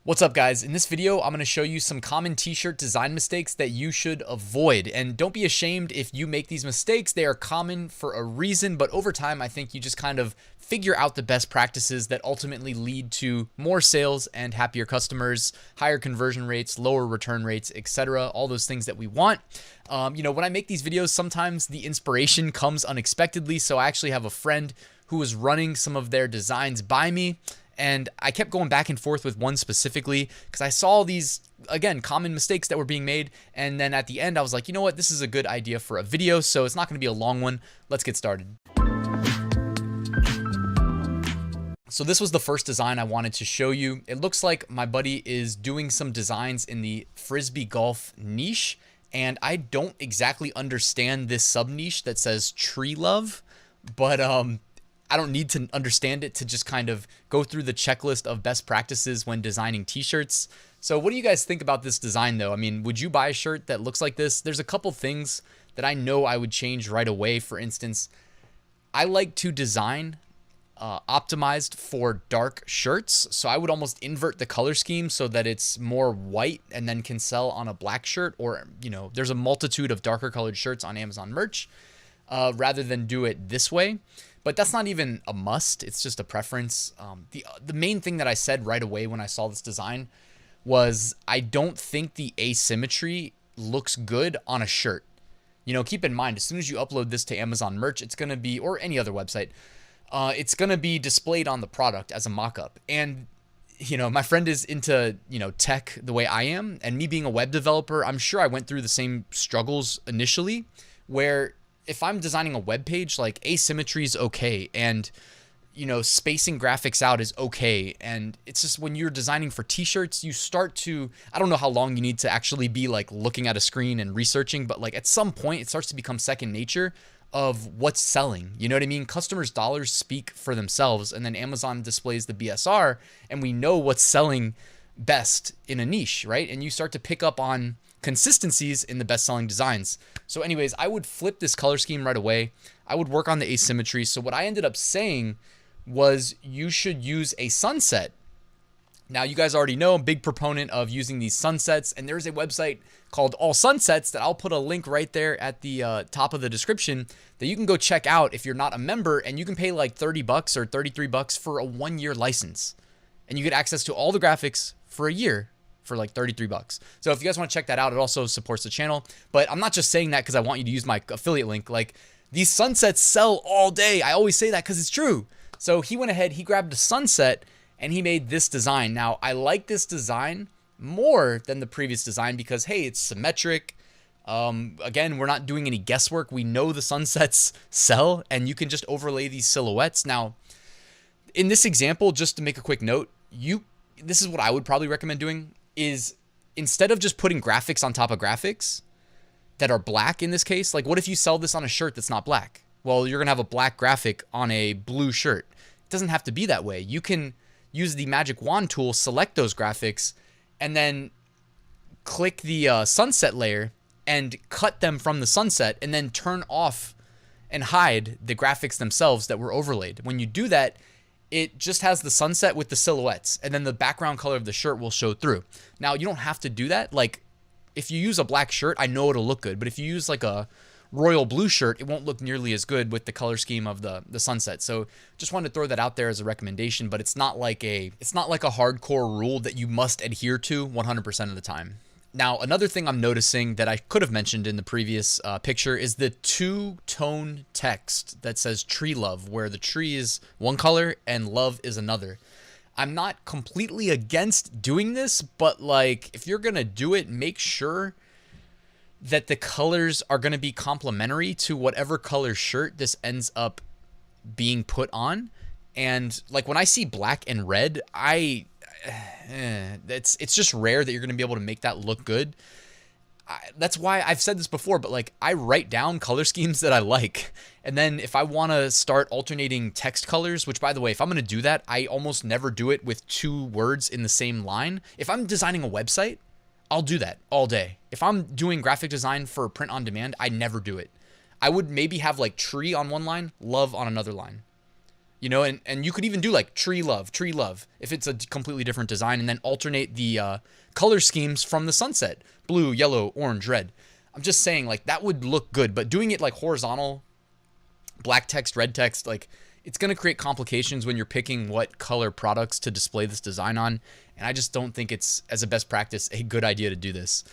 What's up, guys? In this video, I'm going to show you some common t-shirt design mistakes that you should avoid. And don't be ashamed if you make these mistakes. They are common for a reason, but over time, I think you just kind of figure out the best practices that ultimately lead to more sales and happier customers, higher conversion rates, lower return rates, etc. All those things that we want. When I make these videos, sometimes the inspiration comes unexpectedly. So I actually have a friend who was running some of their designs by me. And I kept going back and forth with one specifically because I saw these, again, common mistakes that were being made. And then at the end, I was like, you know what? This is a good idea for a video. So it's not going to be a long one. Let's get started. So this was the first design I wanted to show you. It looks like my buddy is doing some designs in the Frisbee golf niche. And I don't exactly understand this sub niche that says tree love, but I don't need to understand it to just kind of go through the checklist of best practices when designing t-shirts. So what do you guys think about this design though? I mean, would you buy a shirt that looks like this? There's a couple things that I know I would change right away. For instance, I like to design optimized for dark shirts. So I would almost invert the color scheme so that it's more white and then can sell on a black shirt, or, there's a multitude of darker colored shirts on Amazon merch rather than do it this way. But that's not even a must. It's just a preference. The main thing that I said right away when I saw this design was I don't think the asymmetry looks good on a shirt. Keep in mind, as soon as you upload this to Amazon merch, it's going to be, or any other website, it's going to be displayed on the product as a mock-up. And, my friend is into, tech the way I am. And me being a web developer, I'm sure I went through the same struggles initially where if I'm designing a web page, like asymmetry is okay. And, spacing graphics out is okay. And it's just when you're designing for t-shirts, you start to, I don't know how long you need to actually be like looking at a screen and researching, but like at some point it starts to become second nature of what's selling. You know what I mean? Customers' dollars speak for themselves. And then Amazon displays the BSR and we know what's selling best in a niche, right? And you start to pick up on consistencies in the best-selling designs. So anyways, I would flip this color scheme right away. I would work on the asymmetry. So what I ended up saying was you should use a sunset. Now, you guys already know I'm a big proponent of using these sunsets, and there's a website called All Sunsets that I'll put a link right there at the top of the description that you can go check out if you're not a member, and you can pay like $30 or $33 for a 1-year license. And you get access to all the graphics for a year for like $33. So if you guys want to check that out, it also supports the channel. But I'm not just saying that because I want you to use my affiliate link. Like, these sunsets sell all day. I always say that because it's true. So he went ahead, he grabbed a sunset and he made this design. Now, I like this design more than the previous design because, hey, it's symmetric. Again, we're not doing any guesswork. We know the sunsets sell and you can just overlay these silhouettes. Now, in this example, just to make a quick note, this is what I would probably recommend doing is instead of just putting graphics on top of graphics that are black in this case, like what if you sell this on a shirt that's not black? Well, you're going to have a black graphic on a blue shirt. It doesn't have to be that way. You can use the magic wand tool, select those graphics, and then click the sunset layer and cut them from the sunset and then turn off and hide the graphics themselves that were overlaid. When you do that, it just has the sunset with the silhouettes and then the background color of the shirt will show through. Now, you don't have to do that. Like if you use a black shirt, I know it'll look good, but if you use like a royal blue shirt, it won't look nearly as good with the color scheme of the sunset. So just wanted to throw that out there as a recommendation, but it's not like a hardcore rule that you must adhere to 100% of the time. Now, another thing I'm noticing that I could have mentioned in the previous picture is the two-tone text that says tree love, where the tree is one color and love is another. I'm not completely against doing this, but like if you're going to do it, make sure that the colors are going to be complementary to whatever color shirt this ends up being put on. And like when I see black and red, it's just rare that you're going to be able to make that look good. That's why I've said this before, but like I write down color schemes that I like. And then if I want to start alternating text colors, which by the way, if I'm going to do that, I almost never do it with 2 words in the same line. If I'm designing a website, I'll do that all day. If I'm doing graphic design for print on demand, I never do it. I would maybe have like tree on one line, love on another line. you know, and you could even do like tree love, if it's a completely different design, and then alternate the color schemes from the sunset, blue, yellow, orange, red. I'm just saying, like, that would look good, but doing it like horizontal, black text, red text, like, it's going to create complications when you're picking what color products to display this design on. And I just don't think it's, as a best practice, a good idea to do this.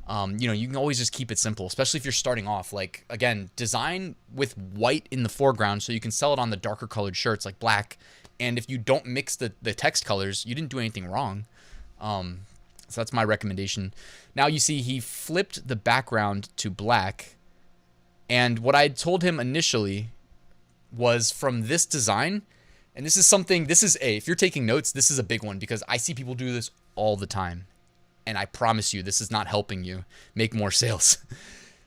You know, you can always just keep it simple, especially if you're starting off. Like, again, design with white in the foreground so you can sell it on the darker colored shirts like black. And if you don't mix the text colors, you didn't do anything wrong. So that's my recommendation. Now you see he flipped the background to black. And what I told him initially was from this design, and this is something, if you're taking notes, this is a big one because I see people do this all the time. And I promise you, this is not helping you make more sales.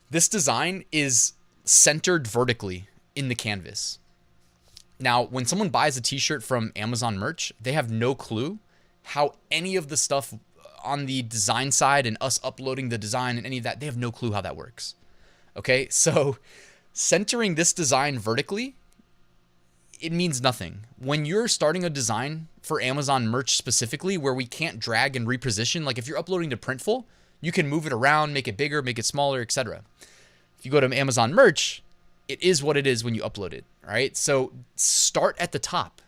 This design is centered vertically in the canvas. Now, when someone buys a t-shirt from Amazon merch, they have no clue how any of the stuff on the design side and us uploading the design and any of that, they have no clue how that works. Okay, so centering this design vertically, it means nothing. When you're starting a design for Amazon merch specifically, where we can't drag and reposition, like if you're uploading to Printful, you can move it around, make it bigger, make it smaller, etc. If you go to Amazon merch, it is what it is when you upload it, right? So start at the top.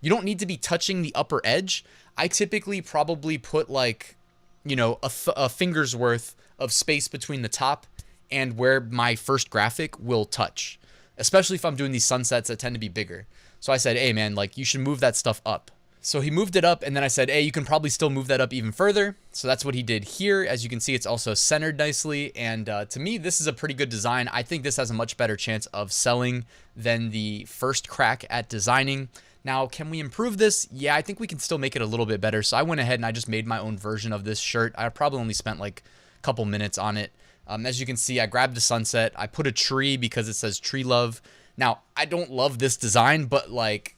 You don't need to be touching the upper edge. I typically probably put like, you know, a finger's worth of space between the top and where my first graphic will touch, especially if I'm doing these sunsets that tend to be bigger. So I said, hey man, like you should move that stuff up. So he moved it up, and then I said, hey, you can probably still move that up even further. So that's what he did here. As you can see, it's also centered nicely. And to me, this is a pretty good design. I think this has a much better chance of selling than the first crack at designing. Now, can we improve this? Yeah, I think we can still make it a little bit better. So I went ahead and I just made my own version of this shirt. I probably only spent like a couple minutes on it. As you can see, I grabbed the sunset. I put a tree because it says tree love. Now, I don't love this design, but like,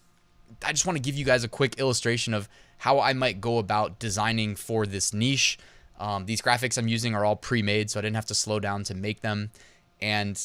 I just want to give you guys a quick illustration of how I might go about designing for this niche. These graphics I'm using are all pre-made, so I didn't have to slow down to make them. And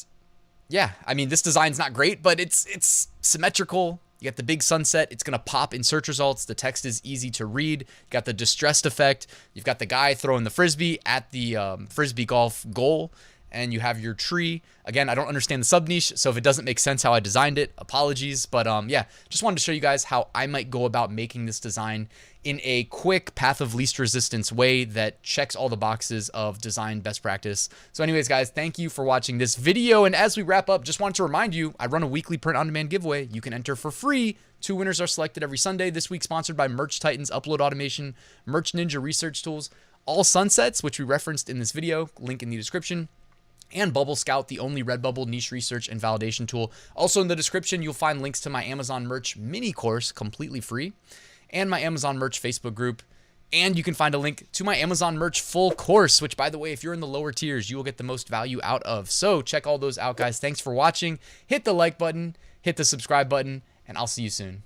yeah, I mean, this design's not great, but it's symmetrical. You got the big sunset. It's going to pop in search results. The text is easy to read. You got the distressed effect. You've got the guy throwing the frisbee at the frisbee golf goal. And you have your tree. Again, I don't understand the sub niche, so if it doesn't make sense how I designed it, apologies. But yeah, just wanted to show you guys how I might go about making this design in a quick path of least resistance way that checks all the boxes of design best practice. So anyways, guys, thank you for watching this video. And as we wrap up, just wanted to remind you, I run a weekly print on demand giveaway. You can enter for free. 2 winners are selected every Sunday. This week sponsored by Merch Titans, Upload Automation, Merch Ninja Research Tools, all sunsets, which we referenced in this video, link in the description, and Bubble Scout, the only Redbubble niche research and validation tool. Also in the description, you'll find links to my Amazon merch mini course, completely free, and my Amazon merch Facebook group. And you can find a link to my Amazon merch full course, which, by the way, if you're in the lower tiers, you will get the most value out of. So check all those out, guys. Thanks for watching. Hit the like button, hit the subscribe button, and I'll see you soon.